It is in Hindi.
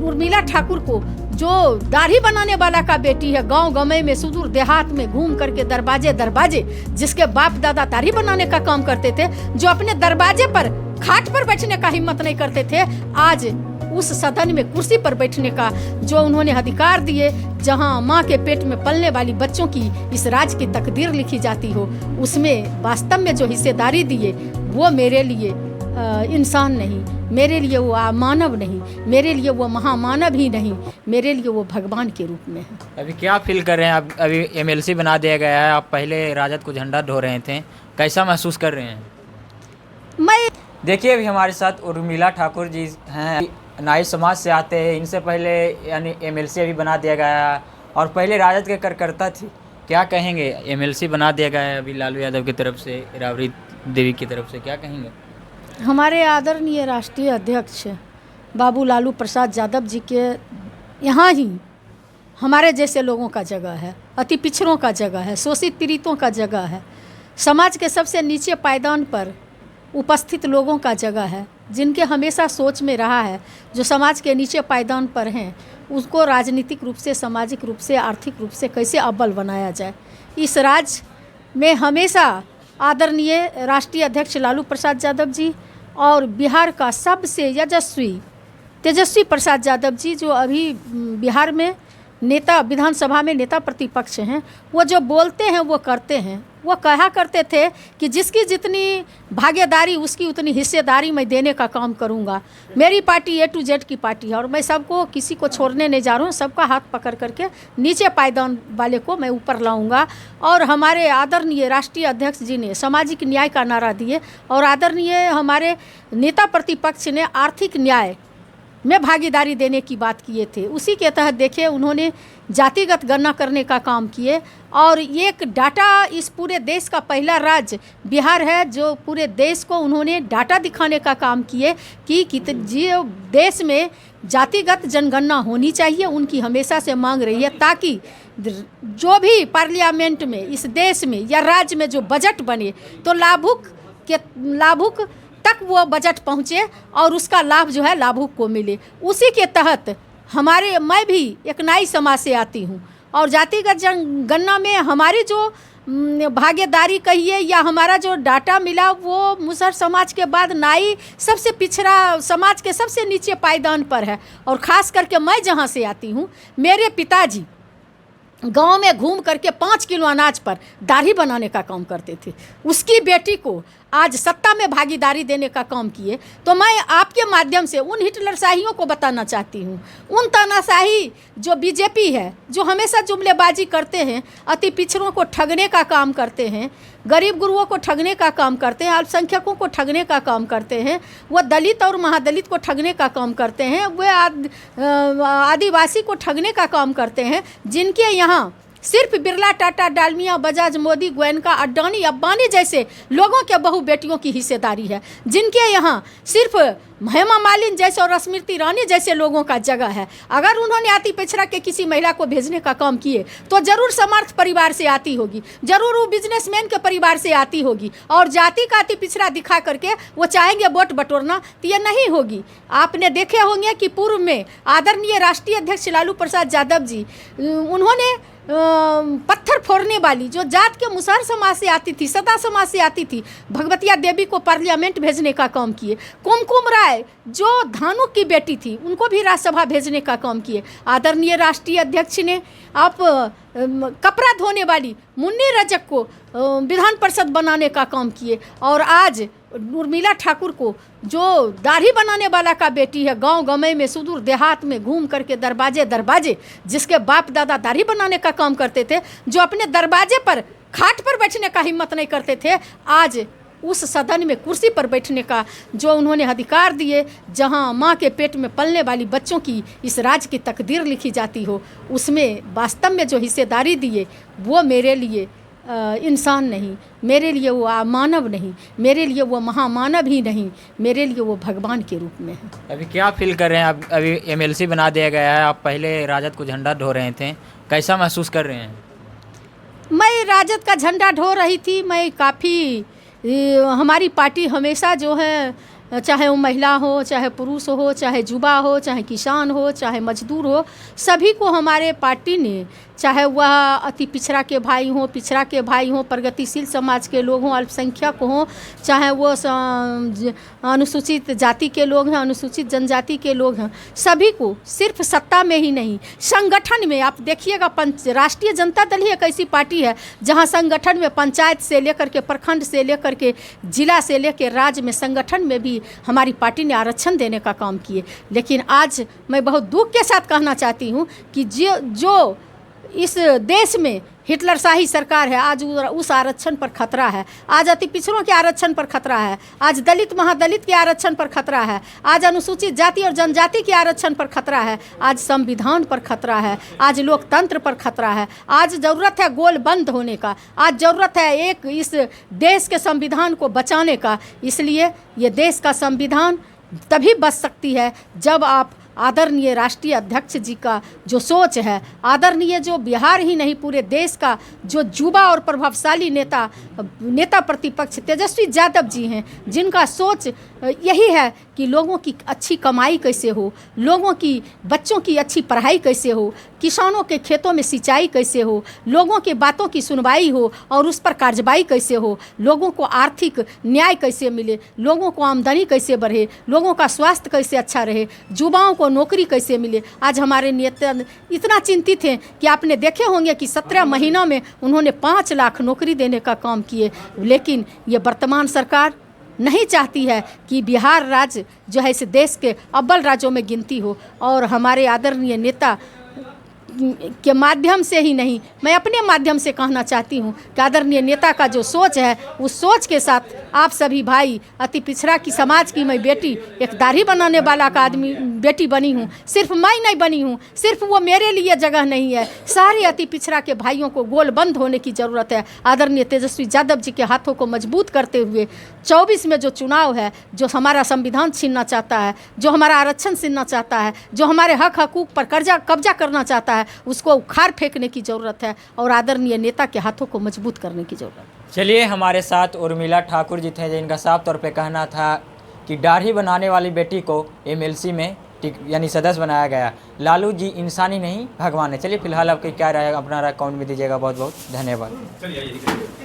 उर्मिला ठाकुर को, जो दाढ़ी बनाने वाला का बेटी है, गांव गमे में सुदूर देहात में घूम करके दरवाजे दरवाजे, जिसके बाप दादा दाढ़ी बनाने का काम करते थे, जो अपने दरवाजे पर खाट पर बैठने का हिम्मत नहीं करते थे, आज उस सदन में कुर्सी पर बैठने का जो उन्होंने अधिकार दिए, जहां माँ के पेट में पलने वाली बच्चों की इस राज्य की तकदीर लिखी जाती हो, उसमें वास्तव में जो हिस्सेदारी दिए वो मेरे लिए इंसान नहीं, मेरे लिए वो मानव नहीं, मेरे लिए वो महामानव ही नहीं, मेरे लिए वो भगवान के रूप में है। अभी क्या फील कर रहे हैं आप? अभी एमएलसी बना दिया गया है, आप पहले राजद को झंडा ढो रहे थे, कैसा महसूस कर रहे हैं? मैं देखिए अभी हमारे साथ उर्मिला ठाकुर जी हैं, नाई समाज से आते हैं, इनसे पहले यानी एमएलसी अभी बना दिया गया है और पहले राजद के कार्यकर्ता थी। क्या कहेंगे? एमएलसी बना दिया गया है अभी लालू यादव की तरफ से, राबड़ी देवी की तरफ से, क्या कहेंगे? हमारे आदरणीय राष्ट्रीय अध्यक्ष बाबू लालू प्रसाद यादव जी के यहाँ ही हमारे जैसे लोगों का जगह है, अति पिछड़ों का जगह है, शोषित पीड़ितों का जगह है, समाज के सबसे नीचे पायदान पर उपस्थित लोगों का जगह है, जिनके हमेशा सोच में रहा है जो समाज के नीचे पायदान पर हैं उसको राजनीतिक रूप से, सामाजिक रूप से, आर्थिक रूप से कैसे अव्वल बनाया जाए। इस राज्य में हमेशा आदरणीय राष्ट्रीय अध्यक्ष लालू प्रसाद यादव जी और बिहार का सबसे तेजस्वी प्रसाद यादव जी, जो अभी बिहार में नेता, विधानसभा में नेता प्रतिपक्ष हैं, वो जो बोलते हैं वो करते हैं। वो कहा करते थे कि जिसकी जितनी भागीदारी उसकी उतनी हिस्सेदारी मैं देने का काम करूंगा। मेरी पार्टी ए टू जेड की पार्टी है और मैं सबको, किसी को छोड़ने नहीं जा रहा हूँ, सबका हाथ पकड़ करके नीचे पायदान वाले को मैं ऊपर लाऊंगा। और हमारे आदरणीय राष्ट्रीय अध्यक्ष जी ने सामाजिक न्याय का नारा दिए और आदरणीय हमारे नेता प्रतिपक्ष ने आर्थिक न्याय में भागीदारी देने की बात किए थे। उसी के तहत देखिए उन्होंने जातिगत गणना करने का काम किए और एक डाटा, इस पूरे देश का पहला राज्य बिहार है जो पूरे देश को उन्होंने डाटा दिखाने का काम किए कि जो देश में जातिगत जनगणना होनी चाहिए, उनकी हमेशा से मांग रही है, ताकि जो भी पार्लियामेंट में इस देश में या राज्य में जो बजट बने तो लाभुक तक वो बजट पहुँचे और उसका लाभ जो है लाभुक को मिले। उसी के तहत मैं भी एक नाई समाज से आती हूँ और जातिगत जनगणना में हमारी जो भागीदारी कहिए या हमारा जो डाटा मिला वो मुसहर समाज के बाद नाई सबसे पिछड़ा समाज के सबसे नीचे पायदान पर है। और ख़ास करके मैं जहाँ से आती हूँ, मेरे पिताजी गांव में घूम करके 5 किलो अनाज पर दाढ़ी बनाने का काम करते थे। उसकी बेटी को आज सत्ता में भागीदारी देने का काम किए। तो मैं आपके माध्यम से उन हिटलरशाहियों को बताना चाहती हूँ, उन तानाशाही जो बीजेपी है, जो हमेशा जुमलेबाजी करते हैं, अति पिछड़ों को ठगने का काम करते हैं, गरीब गुरुओं को ठगने का काम करते हैं, अल्पसंख्यकों को ठगने का काम करते हैं, वो दलित और महादलित को ठगने का काम करते हैं, वे आदिवासी को ठगने का काम करते हैं, जिनके यहाँ सिर्फ बिरला, टाटा, डालमिया, बजाज, मोदी, गोयनका, अडानी, अब्बानी जैसे लोगों के बहू बेटियों की हिस्सेदारी है, जिनके यहाँ सिर्फ हेमा मालिनी जैसे और स्मृति ईरानी जैसे लोगों का जगह है। अगर उन्होंने अति पिछड़ा के किसी महिला को भेजने का काम किए तो जरूर समर्थ परिवार से आती होगी, जरूर वो बिजनेसमैन के परिवार से आती होगी, और जाति का अति पिछड़ा दिखा करके वो चाहेंगे वोट बटोरना, तो ये नहीं होगी। आपने देखे होंगे कि पूर्व में आदरणीय राष्ट्रीय अध्यक्ष लालू प्रसाद यादव जी, उन्होंने पत्थर फोड़ने वाली जो जात के मुसहर समाज से आती थी, सदा समाज से आती थी, भगवतिया देवी को पार्लियामेंट भेजने का काम किए। कुमकुम राय जो धानुक की बेटी थी, उनको भी राज्यसभा भेजने का काम किए। आदरणीय राष्ट्रीय अध्यक्ष ने आप कपड़ा धोने वाली मुन्नी रजक को विधान परिषद बनाने का काम किए। और आज उर्मिला ठाकुर को, जो दाढ़ी बनाने वाला का बेटी है, गांव गमे में सुदूर देहात में घूम करके दरवाजे दरवाजे, जिसके बाप दादा दाढ़ी बनाने का काम करते थे, जो अपने दरवाजे पर खाट पर बैठने का हिम्मत नहीं करते थे, आज उस सदन में कुर्सी पर बैठने का जो उन्होंने अधिकार दिए, जहां माँ के पेट में पलने वाली बच्चों की इस राज्य की तकदीर लिखी जाती हो, उसमें वास्तव में जो हिस्सेदारी दिए वो मेरे लिए इंसान नहीं, मेरे लिए वो मानव नहीं, मेरे लिए वो महामानव ही नहीं, मेरे लिए वो भगवान के रूप में है। अभी क्या फील कर रहे हैं? अभी एमएलसी बना दिया गया है, आप पहले राजद को झंडा ढो रहे थे, कैसा महसूस कर रहे हैं? मैं राजद का झंडा ढो रही थी। मैं काफ़ी, हमारी पार्टी हमेशा जो है चाहे वो महिला हो, चाहे पुरुष हो, चाहे युवा हो, चाहे किसान हो, चाहे मजदूर हो, सभी को हमारे पार्टी ने, चाहे वह अति पिछड़ा के भाई हों, पिछड़ा के भाई हों, प्रगतिशील समाज के लोग हों, अल्पसंख्यक हों, चाहे वो अनुसूचित जाति के लोग हैं, अनुसूचित जनजाति के लोग हैं, सभी को सिर्फ सत्ता में ही नहीं, संगठन में आप देखिएगा, राष्ट्रीय जनता दल ही एक ऐसी पार्टी है जहां संगठन में पंचायत से लेकर के प्रखंड से लेकर के जिला से लेकर राज्य में संगठन में भी हमारी पार्टी ने आरक्षण देने का काम किए। लेकिन आज मैं बहुत दुख के साथ कहना चाहती हूं कि जो इस देश में हिटलरशाही सरकार है, आज उस आरक्षण पर खतरा है, आज अति पिछड़ों के आरक्षण पर खतरा है, आज दलित महादलित के आरक्षण पर खतरा है, आज अनुसूचित जाति और जनजाति के आरक्षण पर खतरा है, आज संविधान पर खतरा है, आज लोकतंत्र पर खतरा है, आज ज़रूरत है गोल बंद होने का, आज ज़रूरत है एक इस देश के संविधान को बचाने का। इसलिए ये देश का संविधान तभी बच सकती है जब आप आदरणीय राष्ट्रीय अध्यक्ष जी का जो सोच है, आदरणीय जो बिहार ही नहीं पूरे देश का जो युवा और प्रभावशाली नेता प्रतिपक्ष तेजस्वी यादव जी हैं, जिनका सोच यही है कि लोगों की अच्छी कमाई कैसे हो, लोगों की बच्चों की अच्छी पढ़ाई कैसे हो, किसानों के खेतों में सिंचाई कैसे हो, लोगों के बातों की सुनवाई हो और उस पर कार्रवाई कैसे हो, लोगों को आर्थिक न्याय कैसे मिले, लोगों को आमदनी कैसे बढ़े, लोगों का स्वास्थ्य कैसे अच्छा रहे, युवाओं को नौकरी कैसे मिले। आज हमारे नेता इतना चिंतित हैं कि आपने देखे होंगे कि 17 महीनों में उन्होंने 5 लाख नौकरी देने का काम किए। लेकिन ये वर्तमान सरकार नहीं चाहती है कि बिहार राज्य जो है इस देश के अव्वल राज्यों में गिनती हो। और हमारे आदरणीय नेता के माध्यम से ही नहीं, मैं अपने माध्यम से कहना चाहती हूँ कि आदरणीय नेता का जो सोच है, उस सोच के साथ आप सभी भाई, अति पिछड़ा की समाज की मैं बेटी, एक दाढ़ी बनाने वाला का आदमी बेटी बनी हूँ। सिर्फ मैं नहीं बनी हूँ, सिर्फ वो मेरे लिए जगह नहीं है, सारे अति पिछड़ा के भाइयों को गोल बंद होने की ज़रूरत है। आदरणीय तेजस्वी यादव जी के हाथों को मजबूत करते हुए 24 में जो चुनाव है, जो हमारा संविधान छीनना चाहता है, जो हमारा आरक्षण छीनना चाहता है, जो हमारे हक हकूक़ पर कब्जा करना चाहता है, उसको उखाड़ फेंकने की ज़रूरत है और आदरणीय नेता के हाथों को मजबूत करने की ज़रूरत है। चलिए, हमारे साथ उर्मिला ठाकुर जी थे, जिनका साफ तौर पे कहना था कि दाढ़ी बनाने वाली बेटी को एमएलसी में यानी सदस्य बनाया गया। लालू जी इंसानी नहीं भगवान है। चलिए, फिलहाल आपकी क्या राय, अपना राय कमेंट में दीजिएगा। बहुत बहुत धन्यवाद।